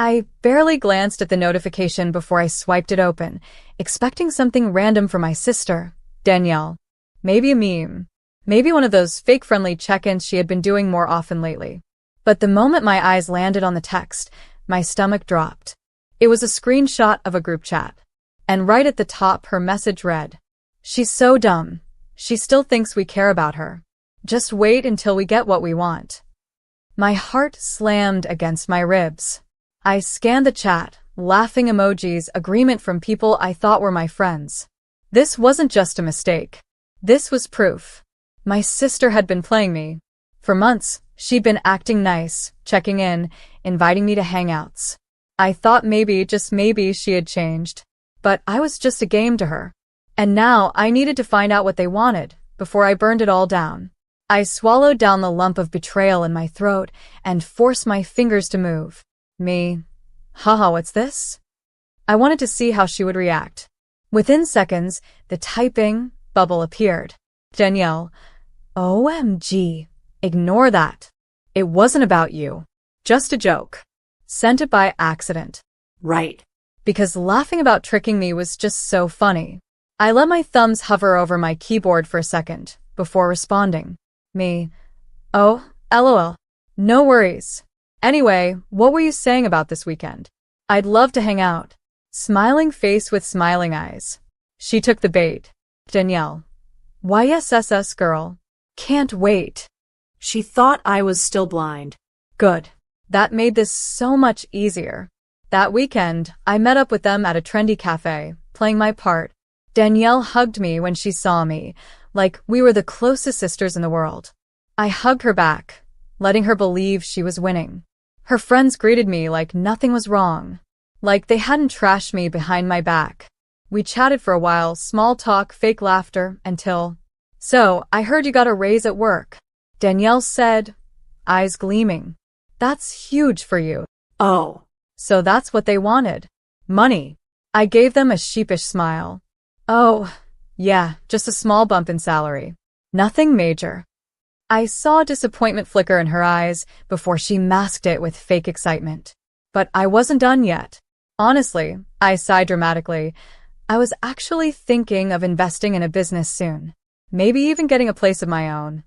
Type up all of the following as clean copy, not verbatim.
I barely glanced at the notification before I swiped it open, expecting something random from my sister, Danielle. Maybe a meme. Maybe one of those fake-friendly check-ins she had been doing more often lately. But the moment my eyes landed on the text, my stomach dropped. It was a screenshot of a group chat. And right at the top, her message read, "She's so dumb. She still thinks we care about her. Just wait until we get what we want." My heart slammed against my ribs. I scanned the chat, laughing emojis, agreement from people I thought were my friends. This wasn't just a mistake. This was proof. My sister had been playing me. For months, she'd been acting nice, checking in, inviting me to hangouts. I thought maybe, just maybe, she had changed. But I was just a game to her. And now I needed to find out what they wanted, before I burned it all down. I swallowed down the lump of betrayal in my throat and forced my fingers to move. Me. Haha, what's this? I wanted to see how she would react. Within seconds, the typing bubble appeared. Danielle. OMG. Ignore that. It wasn't about you. Just a joke. Sent it by accident. Right. Because laughing about tricking me was just so funny. I let my thumbs hover over my keyboard for a second, before responding. Me. Oh, LOL. No worries. Anyway, what were you saying about this weekend? I'd love to hang out. Smiling face with smiling eyes. She took the bait. Danielle. YSSS girl. Can't wait. She thought I was still blind. Good. That made this so much easier. That weekend, I met up with them at a trendy cafe, playing my part. Danielle hugged me when she saw me, like we were the closest sisters in the world. I hugged her back, letting her believe she was winning. Her friends greeted me like nothing was wrong, like they hadn't trashed me behind my back. We chatted for a while, small talk, fake laughter, until... "So, I heard you got a raise at work," Danielle said, eyes gleaming. "That's huge for you." Oh. So that's what they wanted. Money. I gave them a sheepish smile. Oh, yeah, just a small bump in salary. Nothing major. I saw disappointment flicker in her eyes before she masked it with fake excitement. But I wasn't done yet. Honestly, I sighed dramatically. I was actually thinking of investing in a business soon. Maybe even getting a place of my own.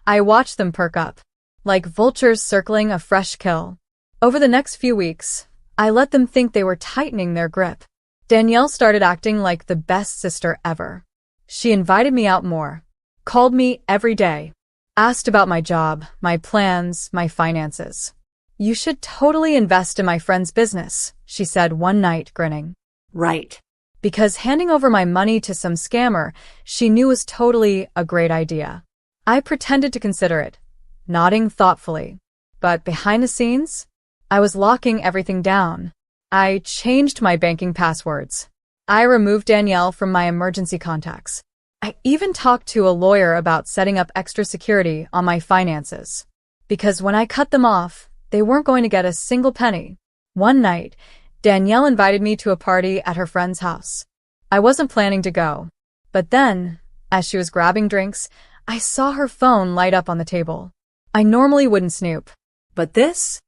I watched them perk up, like vultures circling a fresh kill. Over the next few weeks, I let them think they were tightening their grip. Danielle started acting like the best sister ever. She invited me out more, called me every day, asked about my job, my plans, my finances. "You should totally invest in my friend's business," she said one night, grinning. Right. Because handing over my money to some scammer she knew was totally a great idea. I pretended to consider it, nodding thoughtfully. But behind the scenes, I was locking everything down. I changed my banking passwords. I removed Danielle from my emergency contacts. I even talked to a lawyer about setting up extra security on my finances. Because when I cut them off, they weren't going to get a single penny. One night, Danielle invited me to a party at her friend's house. I wasn't planning to go. But then, as she was grabbing drinks, I saw her phone light up on the table. I normally wouldn't snoop. But this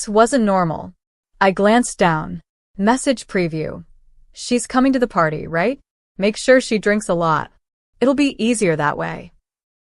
wasn't normal. I glanced down. Message preview. "She's coming to the party, right? Make sure she drinks a lot. It'll be easier that way."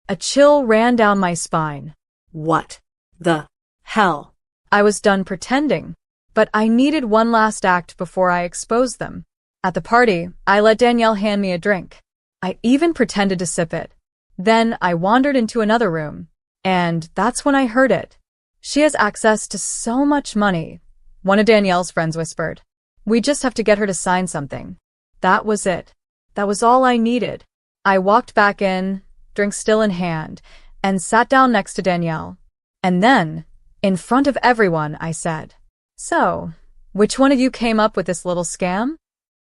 A chill ran down my spine. What the hell? I was done pretending, but I needed one last act before I exposed them. At the party, I let Danielle hand me a drink. I even pretended to sip it. Then I wandered into another room, and that's when I heard it. "She has access to so much money," one of Danielle's friends whispered. "We just have to get her to sign something." That was it. That was all I needed. I walked back in, drink still in hand, and sat down next to Danielle. And then, in front of everyone, I said, "So, which one of you came up with this little scam?"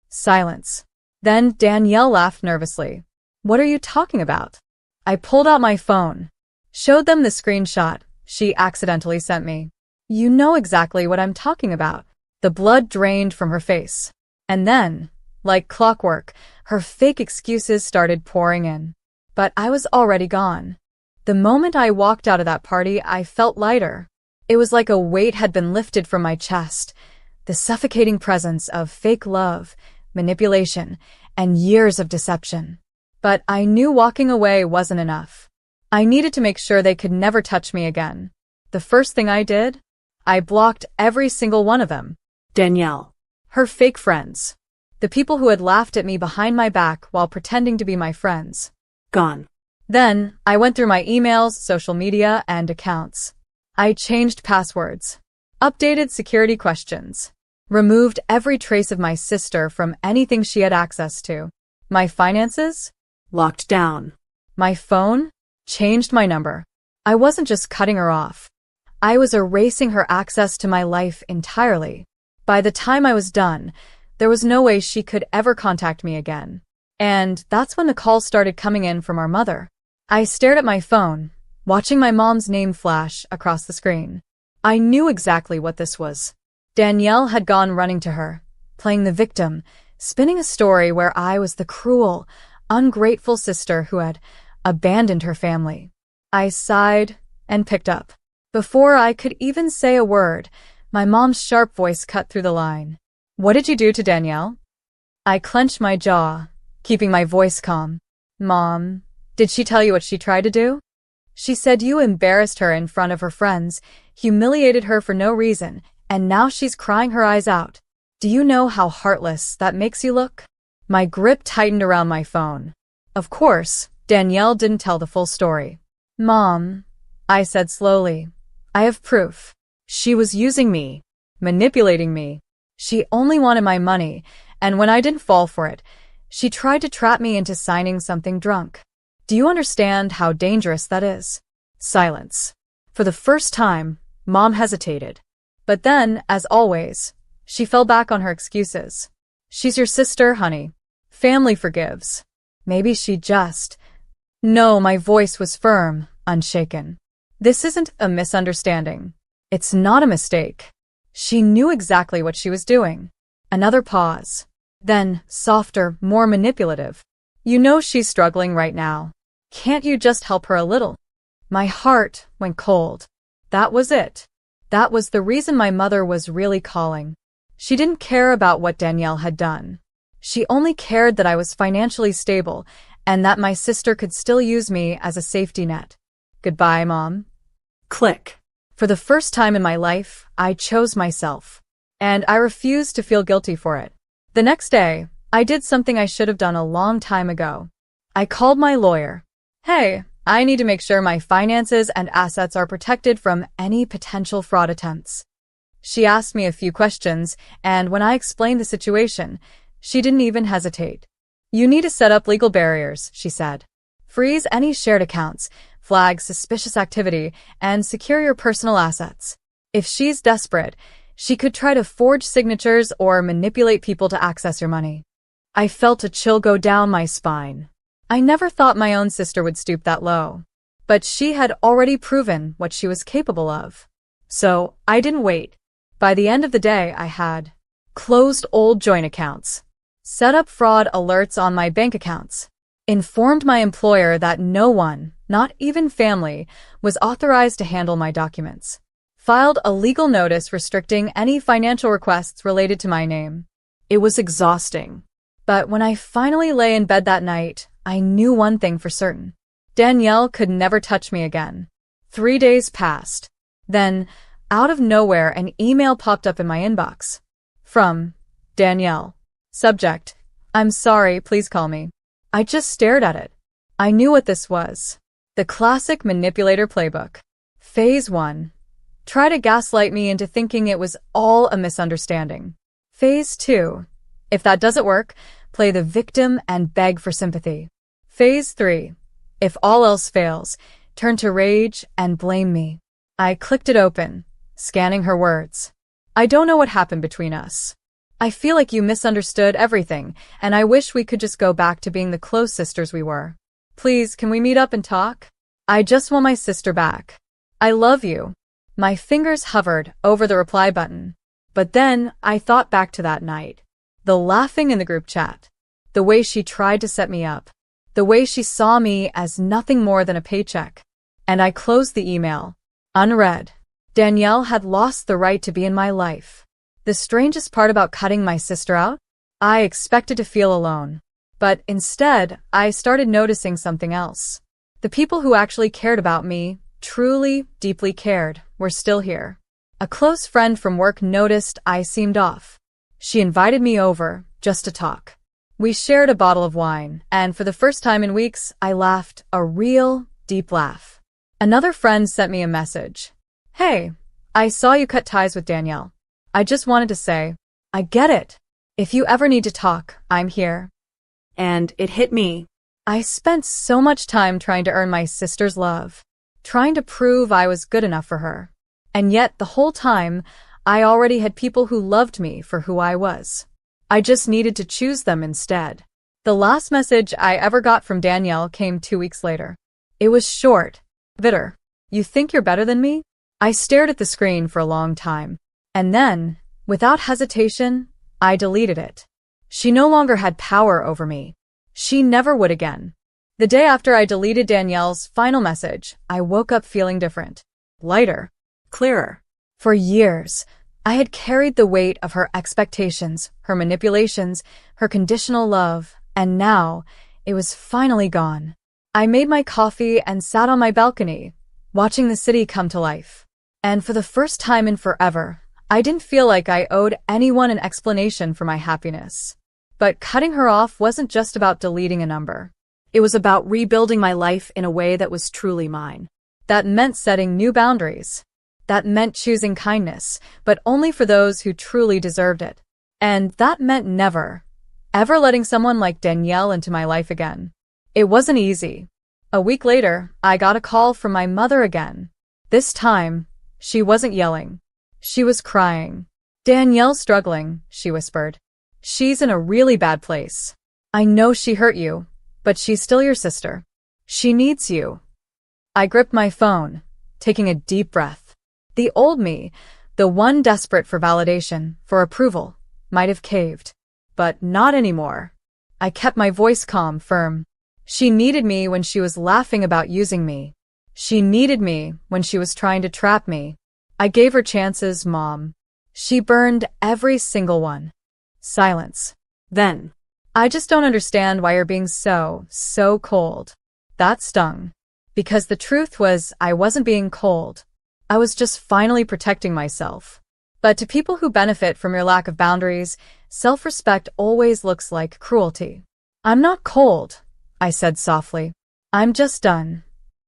Silence. Then Danielle laughed nervously. "What are you talking about?" I pulled out my phone, showed them the screenshot she accidentally sent me. "You know exactly what I'm talking about." The blood drained from her face. And then, like clockwork, her fake excuses started pouring in. But I was already gone. The moment I walked out of that party, I felt lighter. It was like a weight had been lifted from my chest, the suffocating presence of fake love, manipulation, and years of deception. But I knew walking away wasn't enough. I needed to make sure they could never touch me again. The first thing I did? I blocked every single one of them. Danielle. Her fake friends. The people who had laughed at me behind my back while pretending to be my friends. Gone. Then, I went through my emails, social media, and accounts. I changed passwords, updated security questions, removed every trace of my sister from anything she had access to. My finances? Locked down. My phone? Changed my number. I wasn't just cutting her off. I was erasing her access to my life entirely. By the time I was done, there was no way she could ever contact me again. And that's when the calls started coming in from our mother. I stared at my phone, watching my mom's name flash across the screen. I knew exactly what this was. Danielle had gone running to her, playing the victim, spinning a story where I was the cruel, ungrateful sister who had abandoned her family. I sighed and picked up. Before I could even say a word, my mom's sharp voice cut through the line. "What did you do to Danielle?" I clenched my jaw, keeping my voice calm. "Mom, did she tell you what she tried to do?" "She said you embarrassed her in front of her friends, humiliated her for no reason, and now she's crying her eyes out. Do you know how heartless that makes you look?" My grip tightened around my phone. Of course, Danielle didn't tell the full story. "Mom," I said slowly, "I have proof. She was using me, manipulating me. She only wanted my money, and when I didn't fall for it, she tried to trap me into signing something drunk. Do you understand how dangerous that is?" Silence. For the first time, Mom hesitated. But then, as always, she fell back on her excuses. "She's your sister, honey. Family forgives. Maybe she just—" No, my voice was firm, unshaken. "This isn't a misunderstanding. It's not a mistake." She knew exactly what she was doing. Another pause. Then, softer, more manipulative. "You know she's struggling right now. Can't you just help her a little?" My heart went cold. That was it. That was the reason my mother was really calling. She didn't care about what Danielle had done. She only cared that I was financially stable and that my sister could still use me as a safety net. Goodbye, Mom. Click. For the first time in my life, I chose myself. And I refused to feel guilty for it. The next day, I did something I should have done a long time ago. I called my lawyer. "Hey, I need to make sure my finances and assets are protected from any potential fraud attempts." She asked me a few questions, and when I explained the situation, she didn't even hesitate. "You need to set up legal barriers," she said. "Freeze any shared accounts, flag suspicious activity, and secure your personal assets. If she's desperate, she could try to forge signatures or manipulate people to access your money." I felt a chill go down my spine. I never thought my own sister would stoop that low. But she had already proven what she was capable of. So I didn't wait. By the end of the day, I had closed old joint accounts, set up fraud alerts on my bank accounts, informed my employer that no one, not even family, was authorized to handle my documents, filed a legal notice restricting any financial requests related to my name. It was exhausting. But when I finally lay in bed that night, I knew one thing for certain. Danielle could never touch me again. 3 days passed. Then, out of nowhere, an email popped up in my inbox. From Danielle. Subject: "I'm sorry, please call me." I just stared at it. I knew what this was. The classic manipulator playbook. Phase 1. Try to gaslight me into thinking it was all a misunderstanding. Phase 2. If that doesn't work, play the victim and beg for sympathy. Phase 3. If all else fails, turn to rage and blame me. I clicked it open, scanning her words. "I don't know what happened between us. I feel like you misunderstood everything, and I wish we could just go back to being the close sisters we were. Please, can we meet up and talk? I just want my sister back. I love you." My fingers hovered over the reply button. But then I thought back to that night. The laughing in the group chat. The way she tried to set me up. The way she saw me as nothing more than a paycheck. And I closed the email. Unread. Danielle had lost the right to be in my life. The strangest part about cutting my sister out? I expected to feel alone. But instead, I started noticing something else. The people who actually cared about me, truly, deeply cared, were still here. A close friend from work noticed I seemed off. She invited me over, just to talk. We shared a bottle of wine, and for the first time in weeks, I laughed, a real, deep laugh. Another friend sent me a message. Hey, I saw you cut ties with Danielle. I just wanted to say, I get it. If you ever need to talk, I'm here. And it hit me. I spent so much time trying to earn my sister's love, trying to prove I was good enough for her. And yet, the whole time, I already had people who loved me for who I was. I just needed to choose them instead. The last message I ever got from Danielle came 2 weeks later. It was short, bitter. You think you're better than me? I stared at the screen for a long time. And then, without hesitation, I deleted it. She no longer had power over me. She never would again. The day after I deleted Danielle's final message, I woke up feeling different. Lighter. Clearer. For years, I had carried the weight of her expectations, her manipulations, her conditional love, and now it was finally gone. I made my coffee and sat on my balcony, watching the city come to life. And for the first time in forever, I didn't feel like I owed anyone an explanation for my happiness. But cutting her off wasn't just about deleting a number. It was about rebuilding my life in a way that was truly mine. That meant setting new boundaries. That meant choosing kindness, but only for those who truly deserved it. And that meant never, ever letting someone like Danielle into my life again. It wasn't easy. A week later, I got a call from my mother again. This time, she wasn't yelling. She was crying. Danielle's struggling, she whispered. She's in a really bad place. I know she hurt you, but she's still your sister. She needs you. I gripped my phone, taking a deep breath. The old me, the one desperate for validation, for approval, might have caved. But not anymore. I kept my voice calm, firm. She needed me when she was laughing about using me. She needed me when she was trying to trap me. I gave her chances, Mom. She burned every single one. Silence. Then, I just don't understand why you're being so cold. That stung. Because the truth was, I wasn't being cold. I was just finally protecting myself. But to people who benefit from your lack of boundaries, self-respect always looks like cruelty. I'm not cold, I said softly. I'm just done.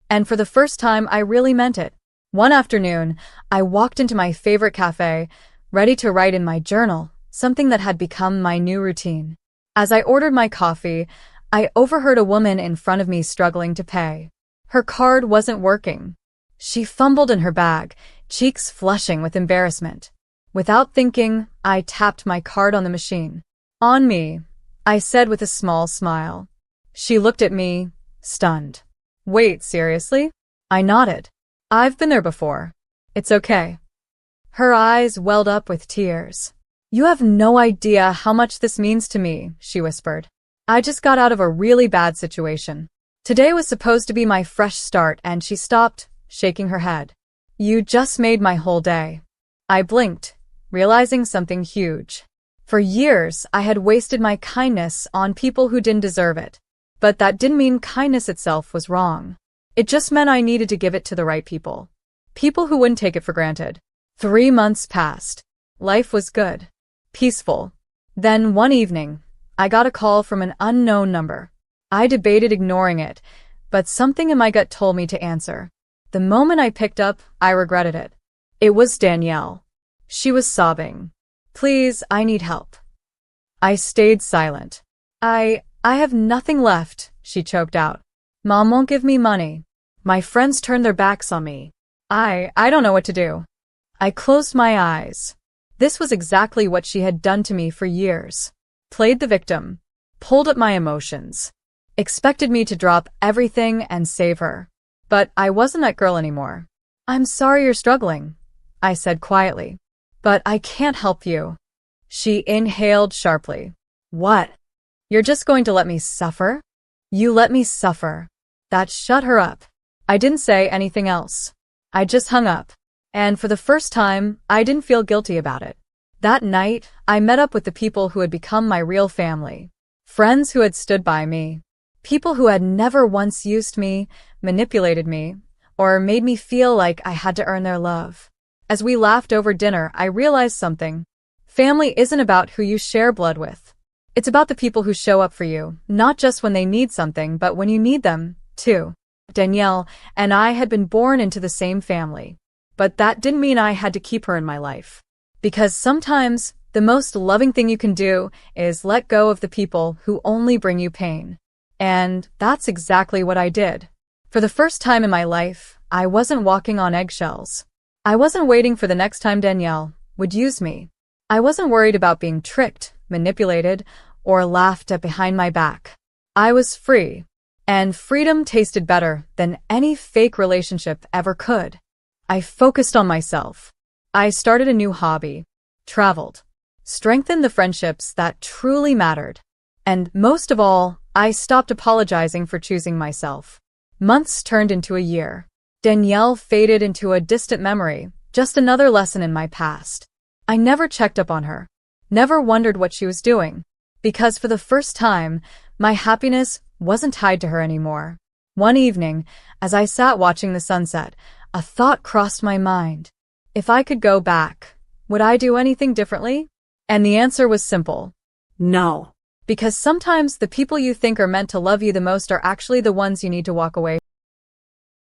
And for the first time, I really meant it. One afternoon, I walked into my favorite cafe, ready to write in my journal, something that had become my new routine. As I ordered my coffee, I overheard a woman in front of me struggling to pay. Her card wasn't working. She fumbled in her bag, cheeks flushing with embarrassment. Without thinking, I tapped my card on the machine. On me, I said with a small smile. She looked at me, stunned. Wait, seriously? I nodded. I've been there before. It's okay. Her eyes welled up with tears. You have no idea how much this means to me, she whispered. I just got out of a really bad situation. Today was supposed to be my fresh start, and she stopped, shaking her head. You just made my whole day. I blinked, realizing something huge. For years, I had wasted my kindness on people who didn't deserve it. But that didn't mean kindness itself was wrong. It just meant I needed to give it to the right people. People who wouldn't take it for granted. 3 months passed. Life was good. Peaceful. Then one evening, I got a call from an unknown number. I debated ignoring it, but something in my gut told me to answer. The moment I picked up, I regretted it. It was Danielle. She was sobbing. Please, I need help. I stayed silent. I have nothing left, she choked out. Mom won't give me money. My friends turned their backs on me. I don't know what to do. I closed my eyes. This was exactly what she had done to me for years. Played the victim. Pulled at my emotions. Expected me to drop everything and save her. But I wasn't that girl anymore. I'm sorry you're struggling, I said quietly. But I can't help you. She inhaled sharply. What? You're just going to let me suffer? You let me suffer. That shut her up. I didn't say anything else. I just hung up. And for the first time, I didn't feel guilty about it. That night, I met up with the people who had become my real family. Friends who had stood by me. People who had never once used me, manipulated me, or made me feel like I had to earn their love. As we laughed over dinner, I realized something. Family isn't about who you share blood with. It's about the people who show up for you, not just when they need something, but when you need them, too. Danielle and I had been born into the same family. But that didn't mean I had to keep her in my life. Because sometimes, the most loving thing you can do is let go of the people who only bring you pain. And that's exactly what I did. For the first time in my life, I wasn't walking on eggshells. I wasn't waiting for the next time Danielle would use me. I wasn't worried about being tricked, manipulated, or laughed at behind my back. I was free. And freedom tasted better than any fake relationship ever could. I focused on myself. I started a new hobby, traveled, strengthened the friendships that truly mattered. And most of all, I stopped apologizing for choosing myself. Months turned into a year. Danielle faded into a distant memory, just another lesson in my past. I never checked up on her, never wondered what she was doing, because for the first time, my happiness wasn't tied to her anymore. One evening, as I sat watching the sunset, a thought crossed my mind. If I could go back, would I do anything differently? And the answer was simple. No. Because sometimes the people you think are meant to love you the most are actually the ones you need to walk away